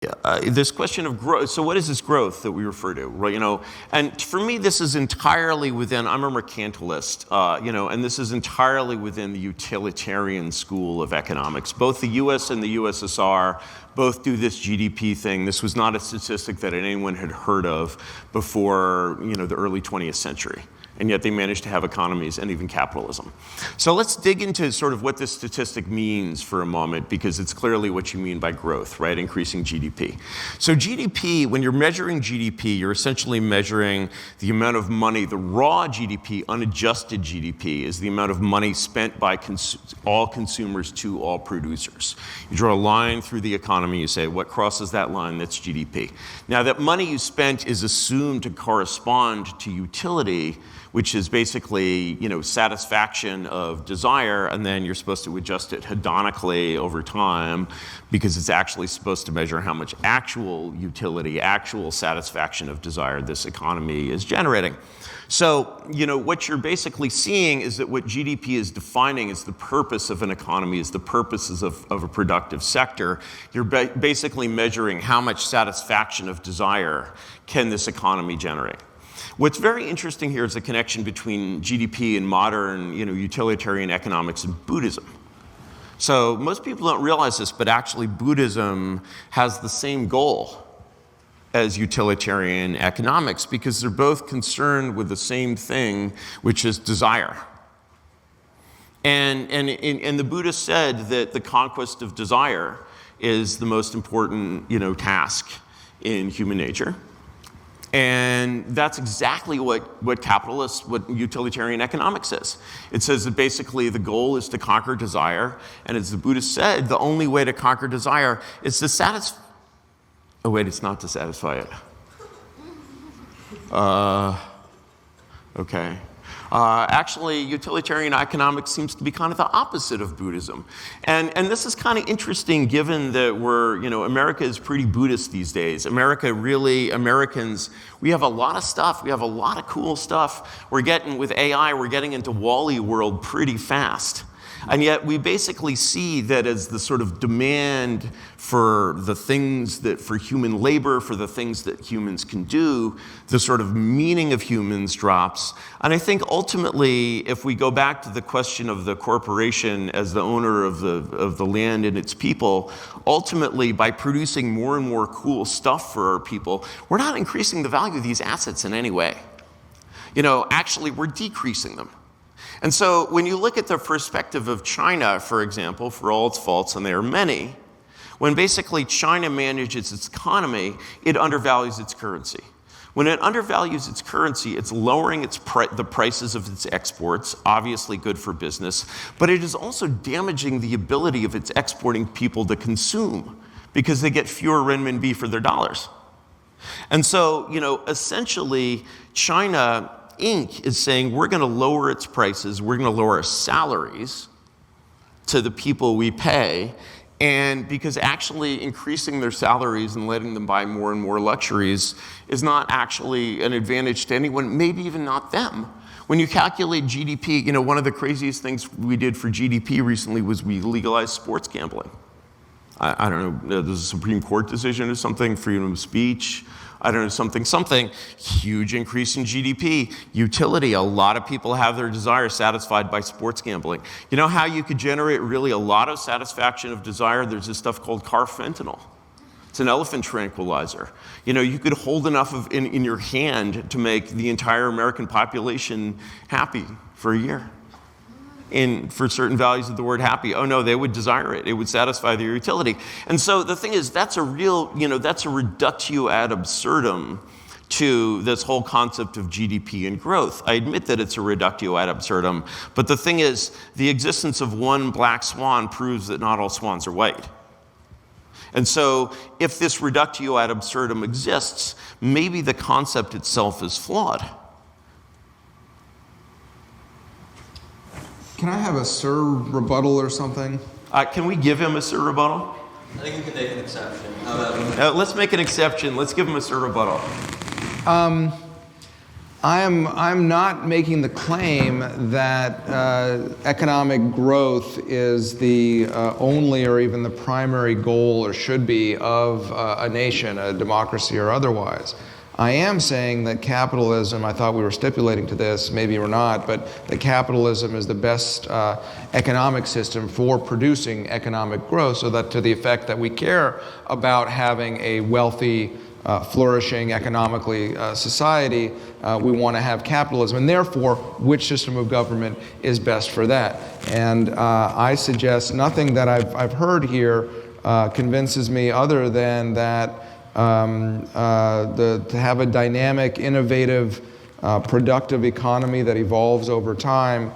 this question of growth. So what is this growth that we refer to, right? And for me, this is entirely within, I'm a mercantilist, and this is entirely within the utilitarian school of economics. Both the US and the USSR both do this GDP thing. This was not a statistic that anyone had heard of before, the early 20th century. And yet they managed to have economies and even capitalism. So let's dig into sort of what this statistic means for a moment, because it's clearly what you mean by growth, right? Increasing GDP. So GDP, when you're measuring GDP, you're essentially measuring the amount of money, the raw GDP, unadjusted GDP, is the amount of money spent by all consumers to all producers. You draw a line through the economy, you say, what crosses that line? That's GDP. Now, that money you spent is assumed to correspond to utility, which is basically, satisfaction of desire, and then you're supposed to adjust it hedonically over time, because it's actually supposed to measure how much actual utility, actual satisfaction of desire this economy is generating. So, what you're basically seeing is that what GDP is defining is the purpose of an economy, is the purposes of a productive sector. You're basically measuring how much satisfaction of desire can this economy generate. What's very interesting here is the connection between GDP and modern, utilitarian economics and Buddhism. So most people don't realize this, but actually Buddhism has the same goal as utilitarian economics, because they're both concerned with the same thing, which is desire. And the Buddha said that the conquest of desire is the most important, task in human nature. And that's exactly what utilitarian economics is. It says that basically the goal is to conquer desire, and as the Buddha said, the only way to conquer desire is to satisfy. Oh wait, it's not to satisfy it. Okay. Actually, utilitarian economics seems to be kind of the opposite of Buddhism. And this is kind of interesting given that America is pretty Buddhist these days. Americans, we have a lot of stuff. We have a lot of cool stuff. With AI, we're getting into Wall-E world pretty fast. And yet we basically see that as the sort of demand for the things for human labor, for the things that humans can do, the sort of meaning of humans drops. And I think ultimately, if we go back to the question of the corporation as the owner of the land and its people, ultimately by producing more and more cool stuff for our people, we're not increasing the value of these assets in any way. Actually we're decreasing them. And so when you look at the perspective of China, for example, for all its faults, and there are many, when basically China manages its economy, it undervalues its currency. When it undervalues its currency, it's lowering the prices of its exports, obviously good for business, but it is also damaging the ability of its exporting people to consume, because they get fewer renminbi for their dollars. And so, essentially, China Inc. is saying we're going to lower its prices, we're going to lower our salaries to the people we pay, and because actually increasing their salaries and letting them buy more and more luxuries is not actually an advantage to anyone, maybe even not them. When you calculate GDP, one of the craziest things we did for GDP recently was we legalized sports gambling. I don't know, there's a Supreme Court decision or something, freedom of speech, I don't know, something, huge increase in GDP. Utility, a lot of people have their desire satisfied by sports gambling. You know how you could generate really a lot of satisfaction of desire? There's this stuff called carfentanil. It's an elephant tranquilizer. You could hold enough in your hand to make the entire American population happy for a year. For certain values of the word happy. Oh no, they would desire it. It would satisfy their utility. And so the thing is, that's a reductio ad absurdum to this whole concept of GDP and growth. I admit that it's a reductio ad absurdum, but the thing is, the existence of one black swan proves that not all swans are white. And so if this reductio ad absurdum exists, maybe the concept itself is flawed. Can I have a sir rebuttal or something? Can we give him a sir rebuttal? I think we can make an exception. Let's make an exception. Let's give him a sir rebuttal. I'm not making the claim that economic growth is the only or even the primary goal or should be of a nation, a democracy or otherwise. I am saying that capitalism, I thought we were stipulating to this, maybe we're not, but that capitalism is the best economic system for producing economic growth, so that to the effect that we care about having a wealthy, flourishing economically society, we want to have capitalism, and therefore which system of government is best for that. And I suggest nothing that I've heard here convinces me other than that to have a dynamic, innovative, productive economy that evolves over time,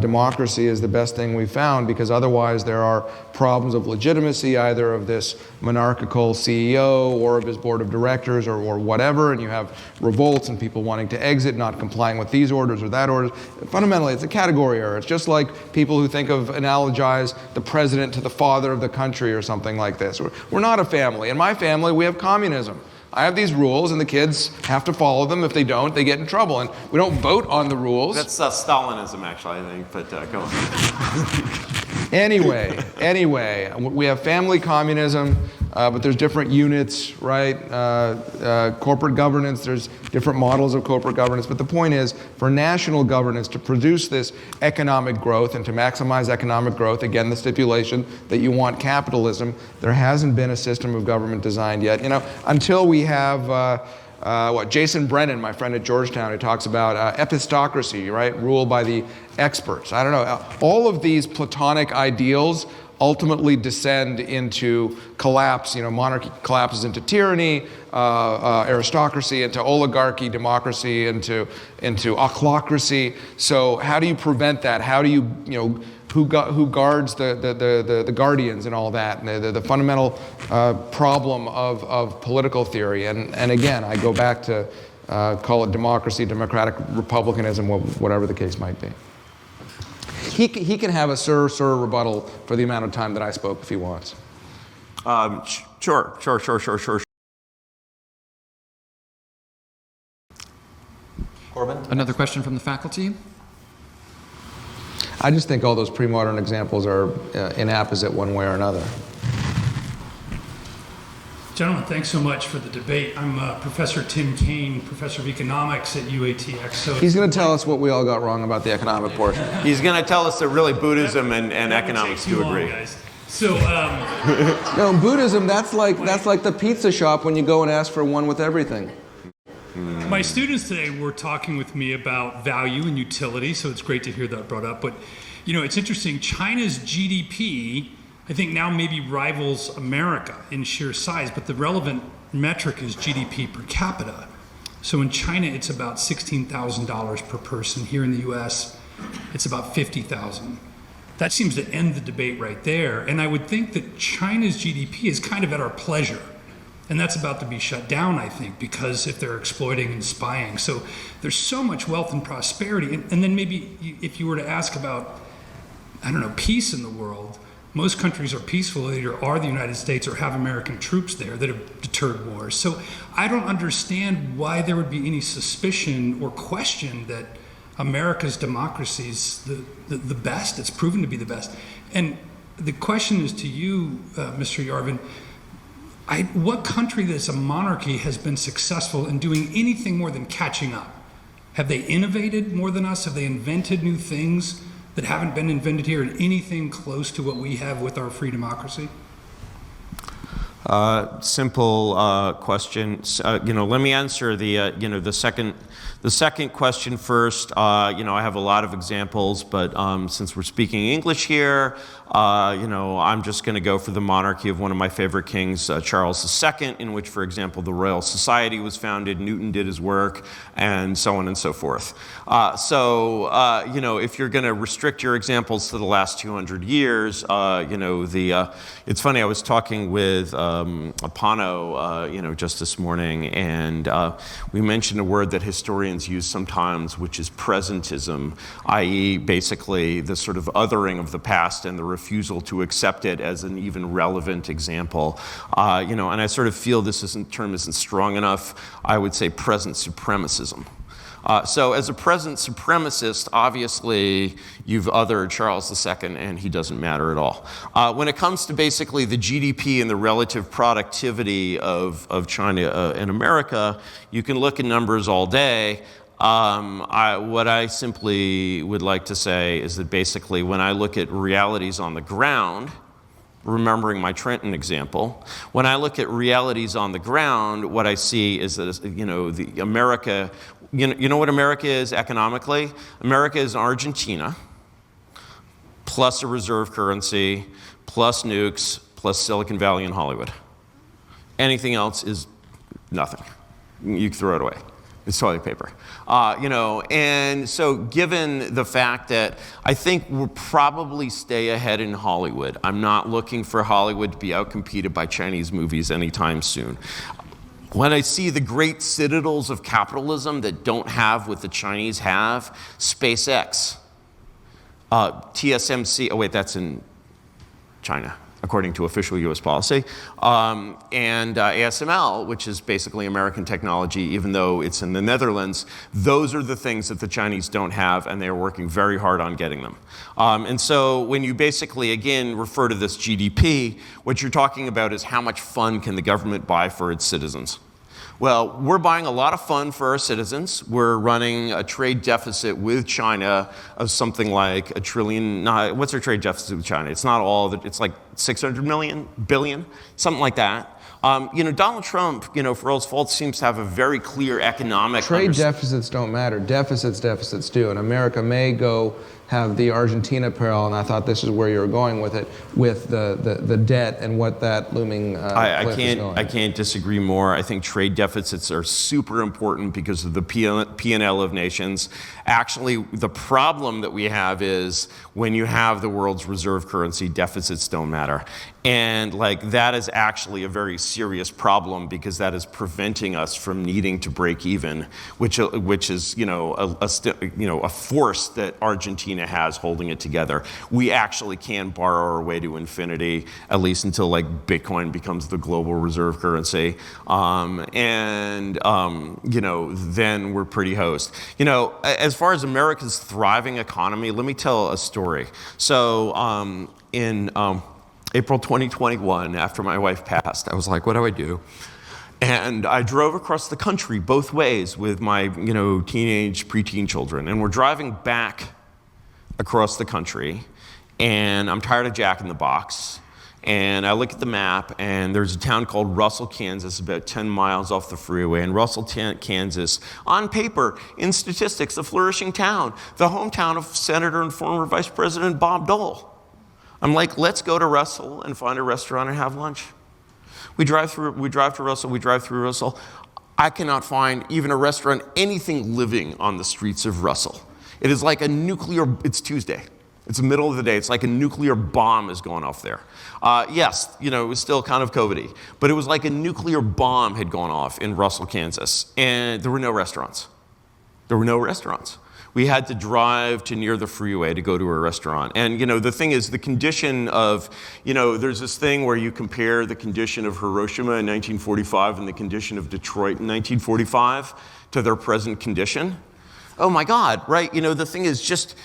democracy is the best thing we've found, because otherwise there are problems of legitimacy, either of this monarchical CEO or of his board of directors or whatever, and you have revolts and people wanting to exit, not complying with these orders or that orders. Fundamentally, it's a category error. It's just like people who analogize the president to the father of the country or something like this. We're not a family. In my family, we have communism. I have these rules, and the kids have to follow them. If they don't, they get in trouble. And we don't vote on the rules. That's Stalinism, actually, I think, but go on. Anyway, we have family communism, but there's different units, right? Corporate governance, there's different models of corporate governance. But the point is, for national governance to produce this economic growth and to maximize economic growth, again, the stipulation that you want capitalism, there hasn't been a system of government designed yet. Until we have Jason Brennan, my friend at Georgetown, who talks about epistocracy, right? Rule by the experts. I don't know. All of these Platonic ideals ultimately descend into collapse. Monarchy collapses into tyranny, aristocracy into oligarchy, democracy into ochlocracy. So how do you prevent that? How do you, who guards the guardians and all that, and the fundamental problem of political theory. And again, I go back to call it democracy, democratic republicanism, whatever the case might be. He can have a sir rebuttal for the amount of time that I spoke if he wants. Sure. Corbin? Another question from the faculty? I just think all those pre-modern examples are inapposite one way or another. Gentlemen, thanks so much for the debate. I'm Professor Tim Kaine, Professor of Economics at UATX. So he's going to tell us what we all got wrong about the economic portion. He's going to tell us that really Buddhism and economics do agree. Guys. So, no, Buddhism, that's like the pizza shop when you go and ask for one with everything. My students today were talking with me about value and utility, so it's great to hear that brought up. But, it's interesting. China's GDP, I think, now maybe rivals America in sheer size, but the relevant metric is GDP per capita. So in China, it's about $16,000 per person. Here in the US, it's about $50,000. That seems to end the debate right there. And I would think that China's GDP is kind of at our pleasure. And that's about to be shut down, I think, because if they're exploiting and spying. So there's so much wealth and prosperity. And then maybe if you were to ask about, peace in the world, most countries are peaceful, either are the United States or have American troops there that have deterred wars. So I don't understand why there would be any suspicion or question that America's democracy is the best. It's proven to be the best. And the question is to you, Mr. Yarvin, what country that's a monarchy has been successful in doing anything more than catching up? Have they innovated more than us? Have they invented new things that haven't been invented here in anything close to what we have with our free democracy? Simple question. Let me answer the second question first. I have a lot of examples, but since we're speaking English here, I'm just going to go for the monarchy of one of my favorite kings, Charles II, in which, for example, the Royal Society was founded, Newton did his work, and so on and so forth. If you're going to restrict your examples to the last 200 years, it's funny, I was talking with Apano, just this morning, and we mentioned a word that historians use sometimes, which is presentism, i.e. basically the sort of othering of the past and the refusal to accept it as an even relevant example. And I sort of feel this term isn't strong enough. I would say present supremacism. So as a present supremacist, obviously you've othered Charles II and he doesn't matter at all. When it comes to basically the GDP and the relative productivity of China and America, you can look at numbers all day. What I simply would like to say is that basically when I look at realities on the ground, remembering my Trenton example, when I look at realities on the ground, what I see is that, the America, you know what America is economically? America is Argentina, plus a reserve currency, plus nukes, plus Silicon Valley and Hollywood. Anything else is nothing. You can throw it away. It's toilet paper. And so given the fact that I think we'll probably stay ahead in Hollywood, I'm not looking for Hollywood to be outcompeted by Chinese movies anytime soon. When I see the great citadels of capitalism that don't have what the Chinese have, SpaceX, TSMC, oh wait, that's in China, according to official US policy, and ASML, which is basically American technology, even though it's in the Netherlands. Those are the things that the Chinese don't have, and they are working very hard on getting them. And so when you basically, again, refer to this GDP, what you're talking about is how much fun can the government buy for its citizens. Well, we're buying a lot of fun for our citizens. We're running a trade deficit with China of something like $1 trillion. No, what's our trade deficit with China? It's not all that. It's like 600 billion, something like that. Donald Trump, for all his faults, seems to have a very clear economic trade deficits don't matter. Deficits do. And America may go have the Argentina parallel, and I thought this is where you were going with it, with the debt and what that looming cliff is going. I can't disagree more. I think trade deficits are super important because of the P&L of nations. Actually, the problem that we have is when you have the world's reserve currency, deficits don't matter. And that is actually a very serious problem because that is preventing us from needing to break even, which is a force that Argentina has holding it together. We actually can borrow our way to infinity, at least until Bitcoin becomes the global reserve currency, then we're pretty host. As far as America's thriving economy, let me tell a story. So in April 2021, after my wife passed, I was like, what do I do? And I drove across the country both ways with my, teenage, preteen children. And we're driving back across the country. And I'm tired of Jack in the Box. And I look at the map, and there's a town called Russell, Kansas, about 10 miles off the freeway. And Russell, Kansas, on paper, in statistics, a flourishing town, the hometown of Senator and former Vice President Bob Dole. I'm like, let's go to Russell and find a restaurant and have lunch. We drive to Russell. I cannot find even a restaurant, anything living on the streets of Russell. It is like it's Tuesday. It's the middle of the day. It's like a nuclear bomb is going off there. Yes, it was still kind of COVID-y, but it was like a nuclear bomb had gone off in Russell, Kansas, and there were no restaurants. We had to drive to near the freeway to go to a restaurant. And, the thing is, the condition of, there's this thing where you compare the condition of Hiroshima in 1945 and the condition of Detroit in 1945 to their present condition. Oh my God, right? The thing is just,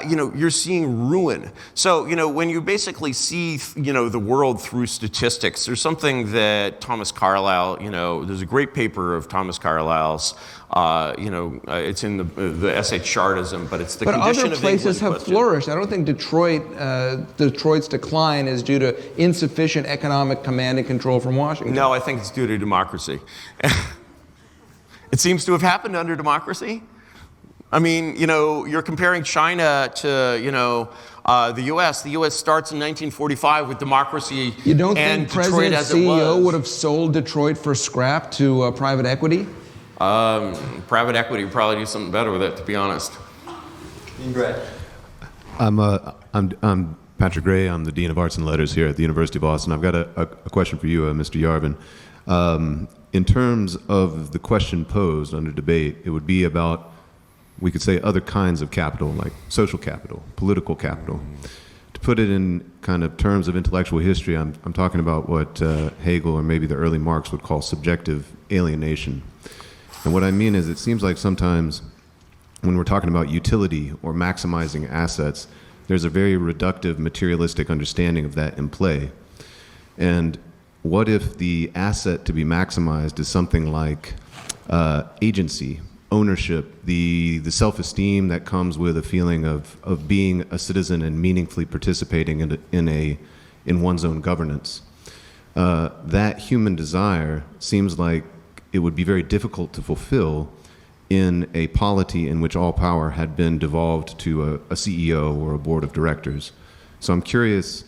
you're seeing ruin. So, when you basically see, the world through statistics, there's something that Thomas Carlyle, there's a great paper of Thomas Carlyle's, it's in the essay Chartism, but it's the condition of England. But other places have flourished. I don't think Detroit's decline is due to insufficient economic command and control from Washington. No, I think it's due to democracy. It seems to have happened under democracy. I mean, you're comparing China to, the U.S. The U.S. starts in 1945 with democracy. You don't and think Detroit President as it CEO was. would have sold Detroit for scrap to private equity? Private equity would probably do something better with it, to be honest. Brett. I'm Patrick Gray. I'm the Dean of Arts and Letters here at the University of Austin. I've got a question for you, Mr. Yarvin. In terms of the question posed under debate, it would be about, we could say, other kinds of capital, like social capital, political capital. To put it in kind of terms of intellectual history, I'm talking about what Hegel or maybe the early Marx would call subjective alienation. And what I mean is, it seems like sometimes when we're talking about utility or maximizing assets, there's a very reductive materialistic understanding of that in play. And what if the asset to be maximized is something like agency, ownership, the self-esteem that comes with a feeling of being a citizen and meaningfully participating in one's own governance? That human desire seems like it would be very difficult to fulfill in a polity in which all power had been devolved to a CEO or a board of directors. So I'm curious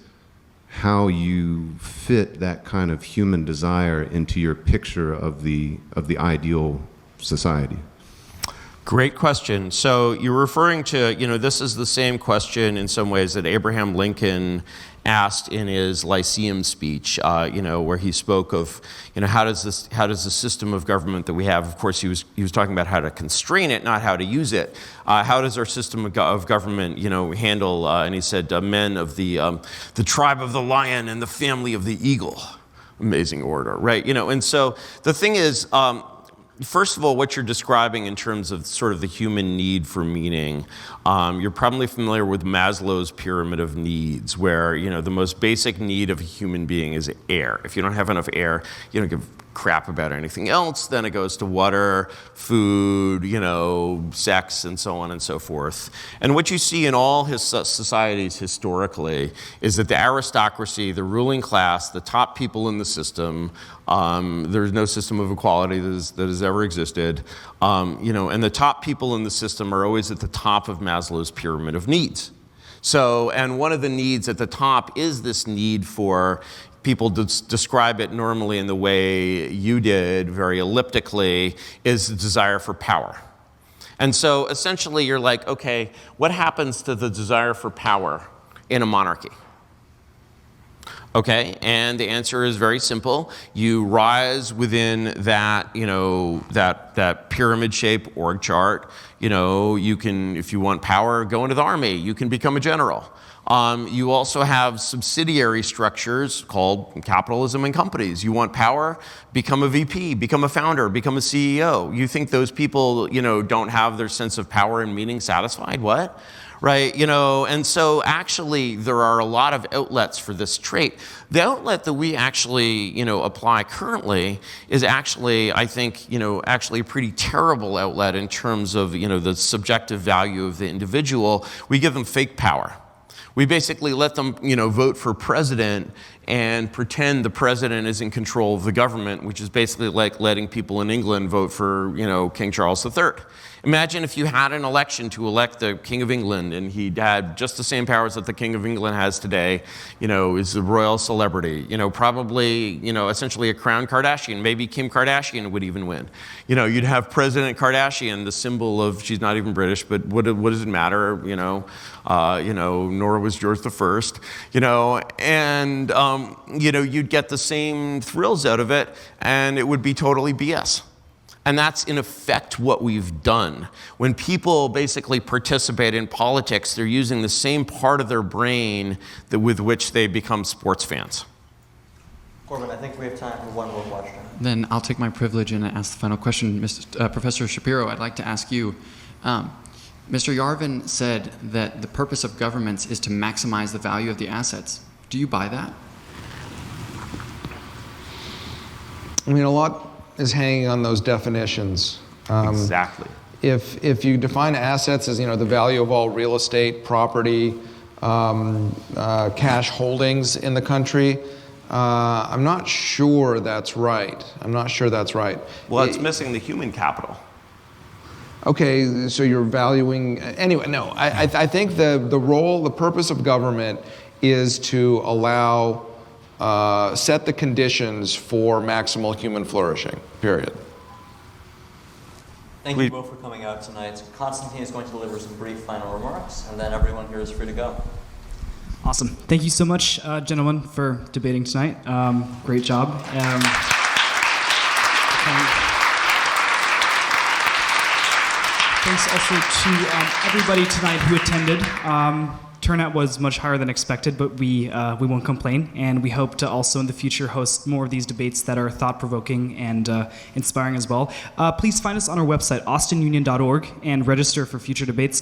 how you fit that kind of human desire into your picture of the ideal society. Great question. So you're referring to, this is the same question in some ways that Abraham Lincoln asked in his Lyceum speech, where he spoke of, how does the system of government that we have, of course he was talking about how to constrain it, not how to use it. How does our system of government, handle, and he said, men of the tribe of the lion and the family of the eagle. Amazing order, right? And so the thing is, first of all, what you're describing in terms of sort of the human need for meaning, you're probably familiar with Maslow's pyramid of needs, where, the most basic need of a human being is air. If you don't have enough air, you don't give crap about anything else. Then it goes to water, food, sex, and so on and so forth. And what you see in all his societies historically is that the aristocracy, the ruling class, the top people in the system, there's no system of equality that has ever existed, and the top people in the system are always at the top of Maslow's pyramid of needs. So, and one of the needs at the top is this need for, people describe it normally in the way you did, very elliptically, is the desire for power. And so essentially you're like, okay, what happens to the desire for power in a monarchy? Okay, and the answer is very simple. You rise within that, that pyramid-shaped org chart. You can, if you want power, go into the army. You can become a general. You also have subsidiary structures called capitalism and companies. You want power, become a VP, become a founder, become a CEO. You think those people, don't have their sense of power and meaning satisfied? What? Right, and so actually there are a lot of outlets for this trait. The outlet that we actually, apply currently is actually, I think, actually a pretty terrible outlet in terms of, the subjective value of the individual. We give them fake power. We basically let them, vote for president and pretend the president is in control of the government, which is basically like letting people in England vote for, King Charles III. Imagine if you had an election to elect the King of England and he had just the same powers that the King of England has today, is a royal celebrity, probably, essentially a crown Kardashian. Maybe Kim Kardashian would even win. You'd have President Kardashian, the symbol of, she's not even British, but what does it matter, nor was George the First, and, you'd get the same thrills out of it and it would be totally BS. And that's, in effect, what we've done. When people basically participate in politics, they're using the same part of their brain with which they become sports fans. Corbin, I think we have time for one more question. Then I'll take my privilege and ask the final question. Professor Shapiro, I'd like to ask you, Mr. Yarvin said that the purpose of governments is to maximize the value of the assets. Do you buy that? I mean, a lot is hanging on those definitions. Exactly. If you define assets as, the value of all real estate, property, cash holdings in the country, I'm not sure that's right. Well, it's missing the human capital. Okay, so you're valuing, anyway, no, I think the purpose of government is to allow, set the conditions for maximal human flourishing, period. Thank you both for coming out tonight. Constantine is going to deliver some brief final remarks, and then everyone here is free to go. Awesome. Thank you so much, gentlemen, for debating tonight. Great job. Thanks also to everybody tonight who attended. turnout was much higher than expected, but we won't complain, and we hope to also in the future host more of these debates that are thought-provoking and inspiring as well. Please find us on our website, austinunion.org, and register for future debates.